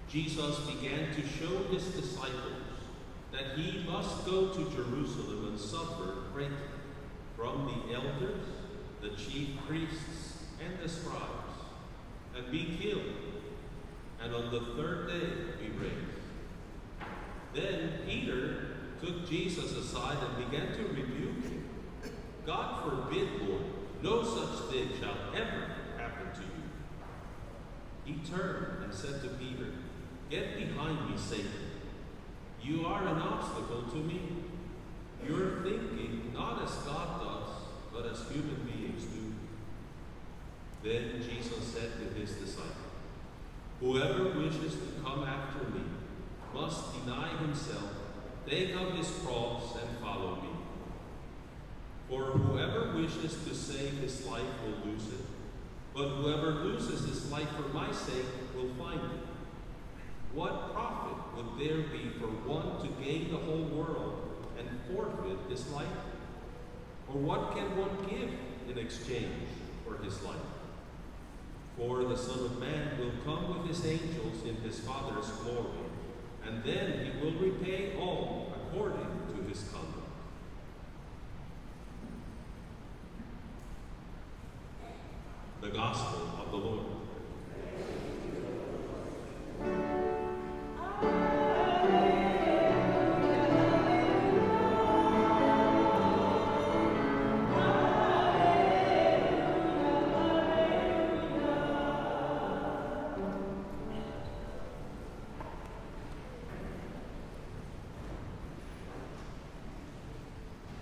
Jesus began to show his disciples that he must go to Jerusalem and suffer greatly from the elders, the chief priests, and the scribes, and be killed, and on the third day be raised. Then Peter took Jesus aside and began to rebuke him. God forbid, Lord, no such thing shall ever happen to you. He turned and said to Peter, "Get behind me, Satan. You are an obstacle to me. You're thinking not as God does, but as human beings do." Then Jesus said to his disciples, "Whoever wishes to come after me must deny himself, take up his cross, and follow me. For whoever wishes to save his life will lose it, but whoever loses his life for my sake will find it. What profit would there be for one to gain the whole world and forfeit his life? Or what can one give in exchange for his life? For the Son of Man will come with his angels in his Father's glory, and then he will repay all according to his conduct." The Gospel of the Lord.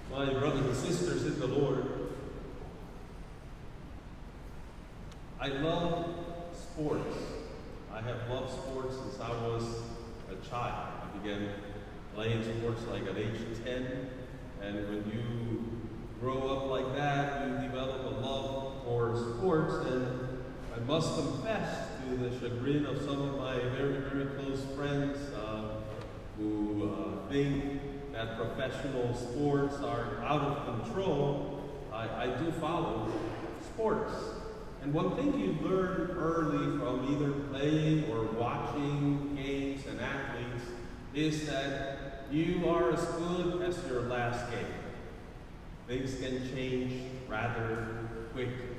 My brothers and sisters in the Lord, I love sports. I have loved sports since I was a child. I began playing sports like at age 10, and when you grow up like that, you develop a love for sports, and I must confess, to the chagrin of some of my very, very close friends who think that professional sports are out of control, I do follow sports. And one thing you learn early from either playing or watching games and athletes is that you are as good as your last game. Things can change rather quickly.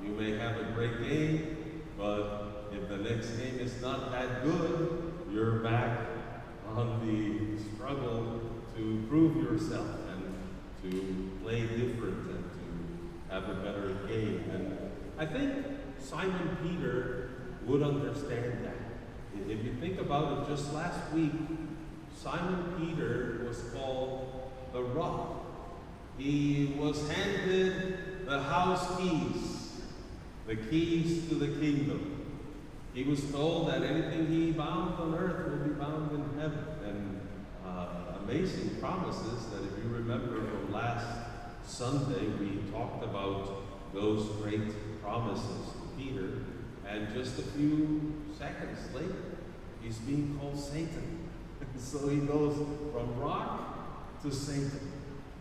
You may have a great game, but if the next game is not that good, you're back on the struggle to prove yourself and to play different and to have a better game. And I think Simon Peter would understand that. If you think about it, just last week, Simon Peter was called the Rock. He was handed the house keys, the keys to the kingdom. He was told that anything he bound on earth will be bound in heaven. And amazing promises that, if you remember from last Sunday, we talked about those great promises to Peter. And just a few seconds later, he's being called Satan. So he goes from rock to Satan.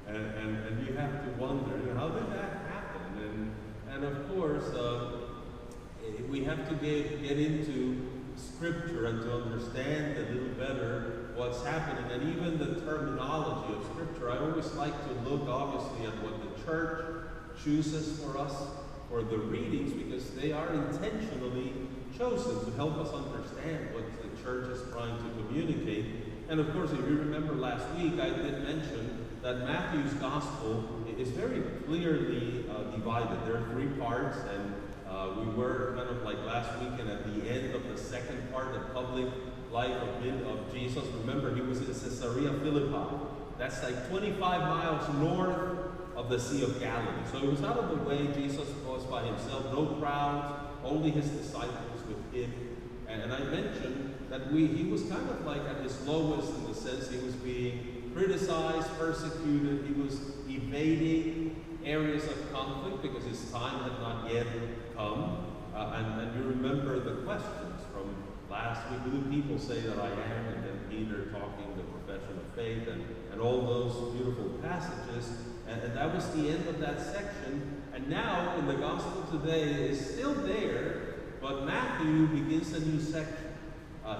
And you have to wonder, how did that happen? And of course, we have to get into Scripture and to understand a little better what's happening, and even the terminology of Scripture. I always like to look, obviously, at what the church chooses for us for the readings, because they are intentionally chosen to help us understand what the church is trying to communicate. And of course, if you remember last week, I did mention that Matthew's Gospel is very clearly divided. There are three parts, and we were kind of like last weekend at the end of the second part, the public life of Jesus. Remember, he was in Caesarea Philippi. That's like 25 miles north of the Sea of Galilee. So it was out of the way. Jesus was by himself, no crowds, only his disciples with him. And I mentioned that he was kind of like at his lowest, in the sense he was being criticized, persecuted. He was evading areas of conflict because his time had not yet come. And you remember the questions from last week. Who do people say that I am? And then Peter talking the profession of faith, and all those beautiful passages. And that was the end of that section. And now in the gospel today, it is still there, But Matthew begins a new section.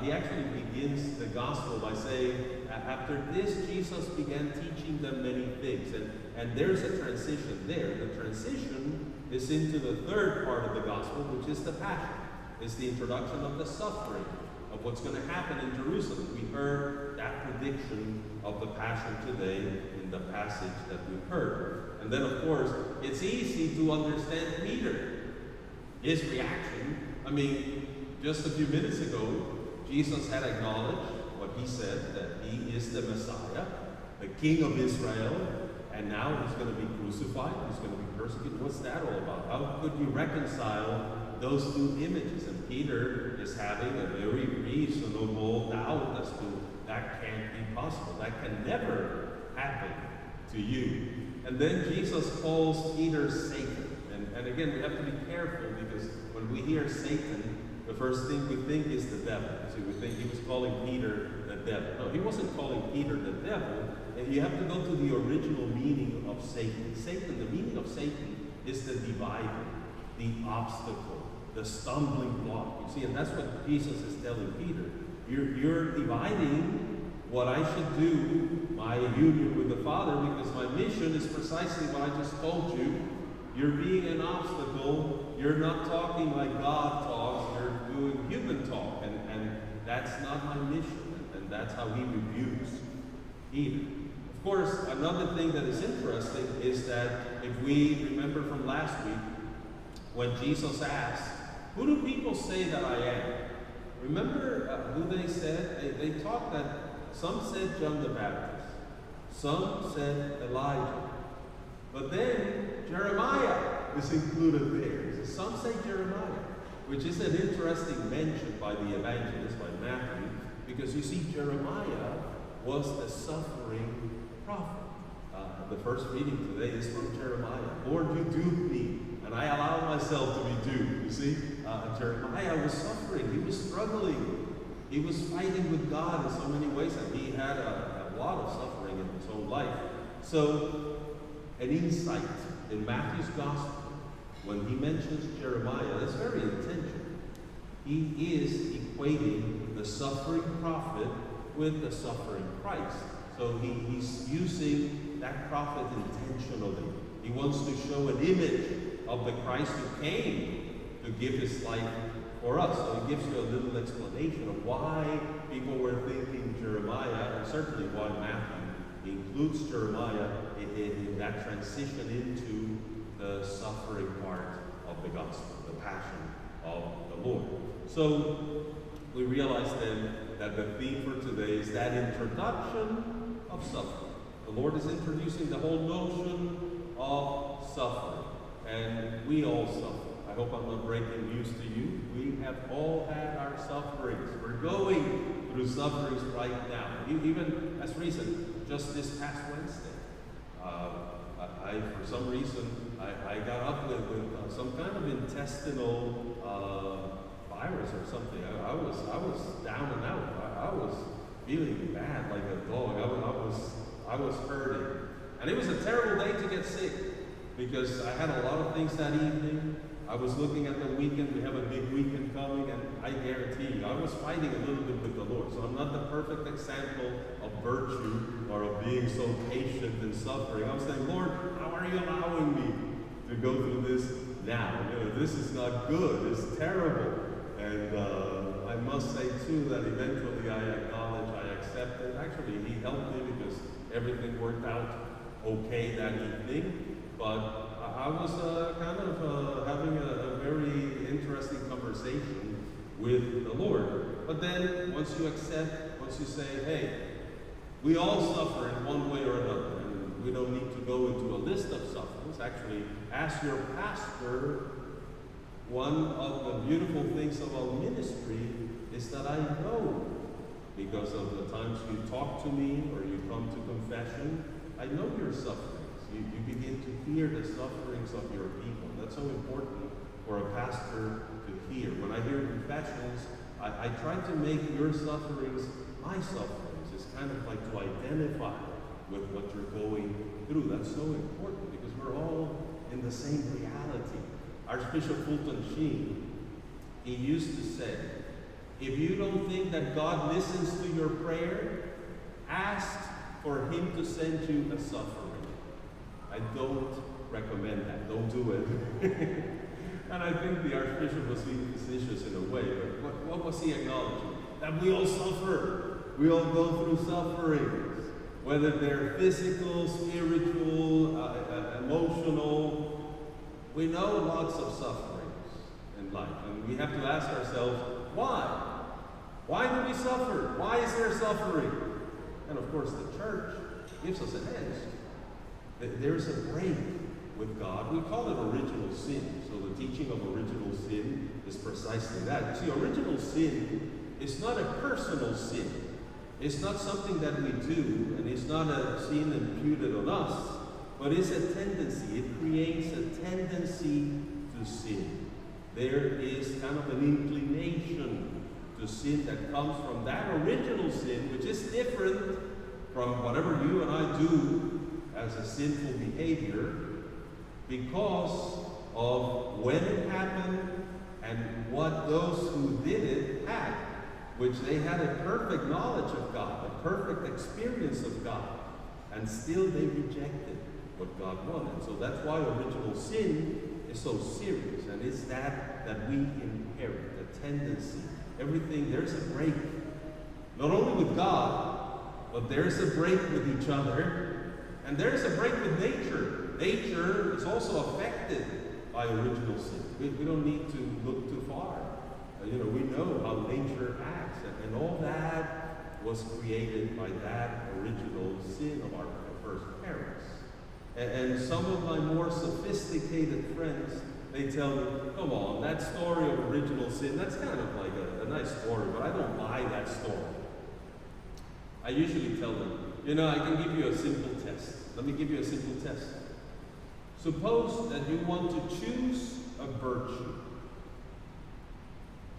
He actually begins the gospel by saying, after this, Jesus began teaching them many things. And there's a transition there. The transition is into the third part of the gospel, which is the passion. It's the introduction of the suffering, of what's going to happen in Jerusalem. We heard that prediction of the passion today in the passage that we heard. And then, of course, it's easy to understand Peter. His reaction, I mean, just a few minutes ago, Jesus had acknowledged what he said, that he is the Messiah, the King of Israel, and now he's going to be crucified, he's going to be persecuted. What's that all about? How could you reconcile those two images? And Peter is having a very reasonable doubt as to that can't be possible. That can never happen to you. And then Jesus calls Peter Satan. And again, we have to be careful, because when we hear Satan, the first thing we think is the devil. See, we think he was calling Peter the devil. No, he wasn't calling Peter the devil. And you have to go to the original meaning of Satan. Satan, the meaning of Satan is the divider, the obstacle, the stumbling block. You see, and that's what Jesus is telling Peter. You're dividing what I should do, my union with the Father, because my mission is precisely what I just told you. You're being an obstacle. You're not talking like God talks. You're doing human talk. And that's not my mission. And that's how he rebukes Peter. Of course, another thing that is interesting is that if we remember from last week, when Jesus asked, who do people say that I am? Remember who they said? They talked that some said John the Baptist. Some said Elijah. But then Jeremiah is included there. So some say Jeremiah, which is an interesting mention by the evangelist, by Matthew, because you see, Jeremiah was the suffering prophet. The first reading today is from Jeremiah. Lord, you duped me, and I allowed myself to be duped. You see, Jeremiah was suffering. He was struggling. He was fighting with God in so many ways, and he had a lot of suffering in his own life. So, an insight in Matthew's gospel, when he mentions Jeremiah, is very intentional. He is equating the suffering prophet with the suffering Christ. So he's using that prophet intentionally. He wants to show an image of the Christ who came to give his life for us. So he gives you a little explanation of why people were thinking Jeremiah, and certainly why Matthew includes Jeremiah in that transition into the suffering part of the gospel, the passion of the Lord. So we realize then that the theme for today is that introduction of suffering. The Lord is introducing the whole notion of suffering, and we all suffer. I hope I'm not breaking news to you. We have all had our sufferings. We're going through sufferings right now. Even as recent, just this past Wednesday, for some reason, I got up with some kind of intestinal virus or something. I was down and out. I was feeling bad like a dog. I was hurting. And it was a terrible day to get sick, because I had a lot of things that evening. I was looking at the weekend. We have a big weekend coming, and I guarantee you, I was fighting a little bit with the Lord. So I'm not the perfect example of virtue or of being so patient in suffering. I'm saying, Lord, how are you allowing me to go through this now? You know, this is not good. It's terrible. And I must say, too, that eventually I acknowledge, I accepted. Actually, he helped me because everything worked out okay that evening. But I was kind of having a very interesting conversation with the Lord. But then, once you accept, once you say, hey, we all suffer in one way or another, and we don't need to go into a list of sufferings. Actually, ask your pastor. One of the beautiful things about ministry is that I know, because of the times you talk to me or you come to confession, I know your sufferings. You begin to hear the sufferings of your people. That's so important for a pastor to hear. When I hear confessions, I try to make your sufferings my sufferings. It's kind of like to identify with what you're going through. That's so important, because we're all in the same reality. Archbishop Fulton Sheen, he used to say, if you don't think that God listens to your prayer, ask for him to send you a suffering. I don't recommend that. Don't do it. And I think the Archbishop was being facetious in a way, but what was he acknowledging? That we all suffer. We all go through sufferings, whether they're physical, spiritual, emotional. We know lots of sufferings in life, and we have to ask ourselves, why? Why do we suffer? Why is there suffering? And of course, the church gives us an answer. There's a break with God. We call it original sin. So the teaching of original sin is precisely that. See, original sin is not a personal sin. It's not something that we do, and it's not a sin imputed on us, but it's a tendency. It creates a tendency to sin. There is kind of an inclination to sin that comes from that original sin, which is different from whatever you and I do as a sinful behavior, because of when it happened and what those who did it had, which they had a perfect knowledge of God, a perfect experience of God, and still they rejected what God wanted. So that's why original sin is so serious, and it's that we inherit, a tendency. Everything, there's a break, not only with God, but there's a break with each other, and there's a break with nature. Nature is also affected by original sin. We don't need to look too far. We know how nature acts, and all that was created by that original sin of our first parents. And some of my more sophisticated friends, they tell me, come on, that story of original sin, that's kind of like a nice story, but I don't buy that story. I usually tell them, I can give you a simple test. Let me give you a simple test. Suppose that you want to choose a virtue.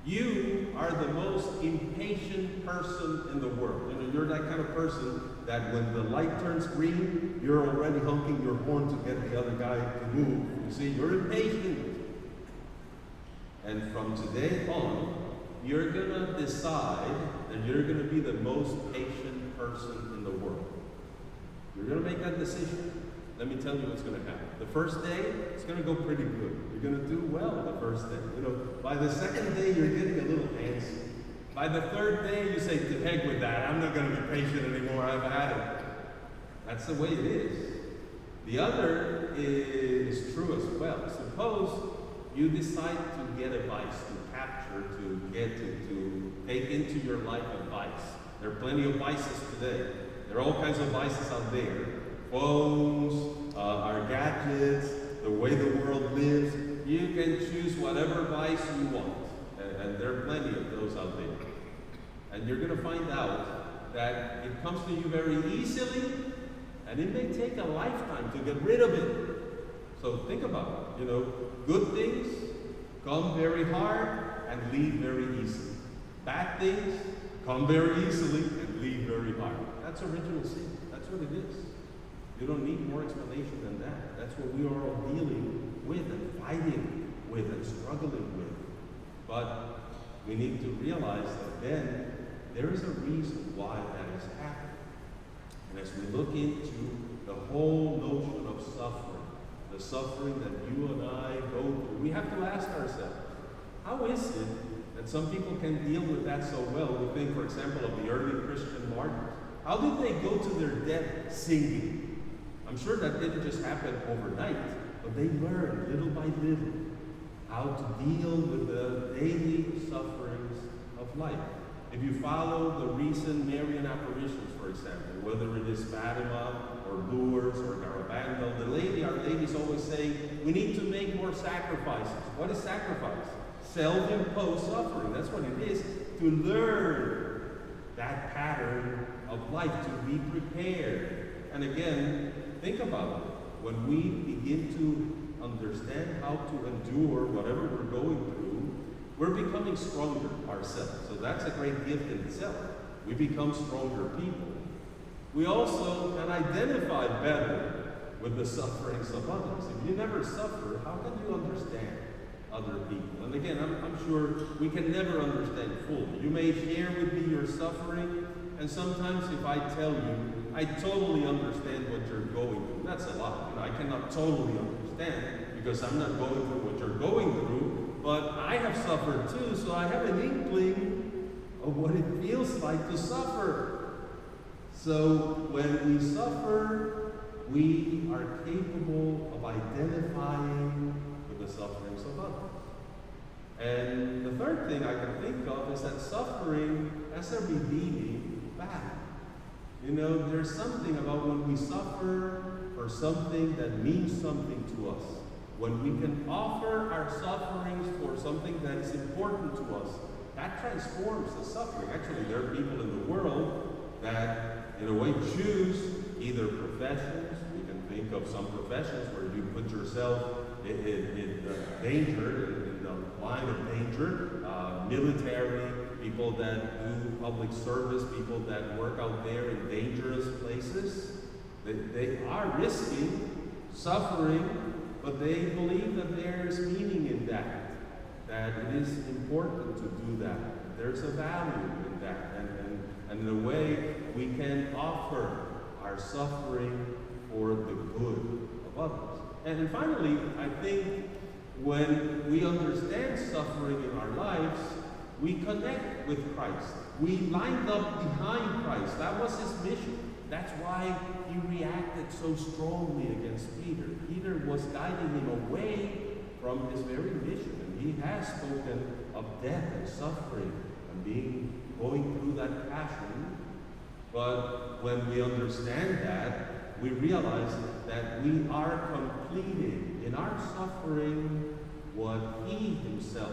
You are the most impatient person in the world. You're that kind of person that when the light turns green, you're already honking your horn to get the other guy to move. You see, you're impatient. And from today on, you're going to decide that you're going to be the most patient person in the world. You're going to make that decision. Let me tell you what's going to happen. The first day, it's going to go pretty good. You're going to do well the first day. By the second day, you're getting a little antsy. By the third day, you say, to heck with that. I'm not going to be patient anymore. I've had it. That's the way it is. The other is true as well. Suppose you decide to get a vice, to capture, to take into your life a vice. There are plenty of vices today. There are all kinds of vices out there. Phones, our gadgets, the way the world lives. You can choose whatever vice you want. And there are plenty of those out there. And you're going to find out that it comes to you very easily, and it may take a lifetime to get rid of it. So think about it. Good things come very hard and leave very easily. Bad things come very easily and leave very hard. That's original sin. That's what it is. You don't need more explanation than that. That's what we are all dealing with and fighting with and struggling with. But we need to realize that then there is a reason why that is happening. And as we look into the whole notion of suffering, the suffering that you and I go through, we have to ask ourselves, how is it that some people can deal with that so well? We think, for example, of the early Christian martyrs. How did they go to their death singing? I'm sure that didn't just happen overnight, but they learned little by little how to deal with the daily sufferings of life. If you follow the recent Marian apparitions, for example, whether it is Fatima or Lourdes or Garabandal, Our Lady's always saying, we need to make more sacrifices. What is sacrifice? Self-imposed suffering. That's what it is. To learn that pattern of life, to be prepared. And again, think about it. When we begin to understand how to endure whatever we're going through, we're becoming stronger ourselves. So that's a great gift in itself. We become stronger people. We also can identify better with the sufferings of others. If you never suffer, how can you understand other people. And again, I'm sure we can never understand fully. You may share with me your suffering, and sometimes if I tell you, I totally understand what you're going through. That's a lot. I cannot totally understand because I'm not going through what you're going through, but I have suffered too, so I have an inkling of what it feels like to suffer. So when we suffer, we are capable of identifying with the sufferings of others. And the third thing I can think of is that suffering has a redeeming value. There's something about when we suffer for something that means something to us. When we can offer our sufferings for something that is important to us, that transforms the suffering. Actually, there are people in the world that, in a way, choose either professions. We can think of some professions where you put yourself in danger, in the line of danger, military, people that do public service, people that work out there in dangerous places. They are risking suffering, but they believe that there is meaning in that it is important to do that. There's a value in that, and in a way, we can offer our suffering for the good of others. And finally, I think when we understand suffering in our lives, we connect with Christ. We lined up behind Christ. That was his mission. That's why he reacted so strongly against Peter. Peter was guiding him away from his very mission. And he has spoken of death and suffering and going through that passion. But when we understand that, we realize that we are completing in our suffering what he himself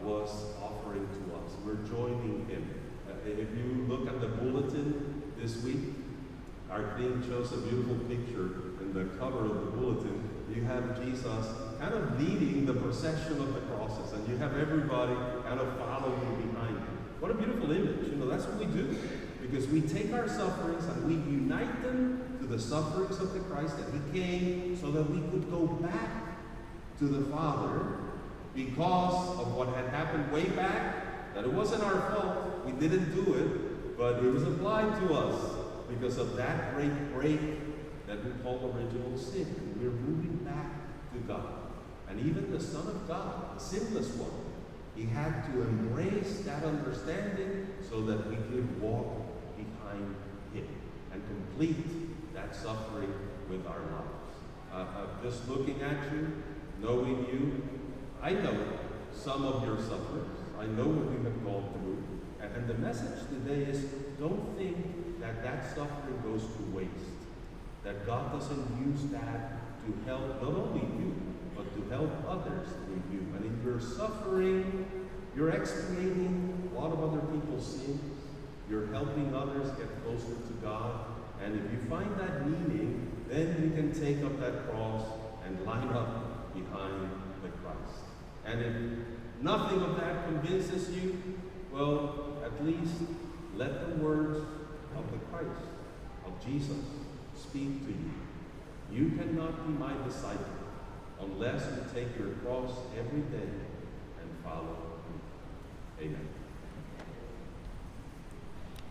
was offering to us. We're joining him. If you look at the bulletin this week, our theme shows a beautiful picture in the cover of the bulletin. You have Jesus kind of leading the procession of the crosses, and you have everybody kind of following behind him. What a beautiful image. That's what we do. Because we take our sufferings and we unite them to the sufferings of the Christ that he came so that we could go back to the Father because of what had happened way back, that it wasn't our fault, we didn't do it, but it was applied to us because of that great break that we call original sin. And we're moving back to God. And even the Son of God, the sinless one, he had to embrace that understanding so that we could walk behind him and complete that suffering with our lives. Just looking at you, knowing you, I know some of your sufferings. I know what you have gone through. And the message today is, don't think that suffering goes to waste. That God doesn't use that to help not only you, but to help others through you. And in your suffering, you're expiating a lot of other people's sins. You're helping others get closer to God. And if you find that meaning, then you can take up that cross and line up behind the Christ. And if nothing of that convinces you, well, at least let the words of the Christ, of Jesus, speak to you. You cannot be my disciple unless you take your cross every day and follow me. Amen.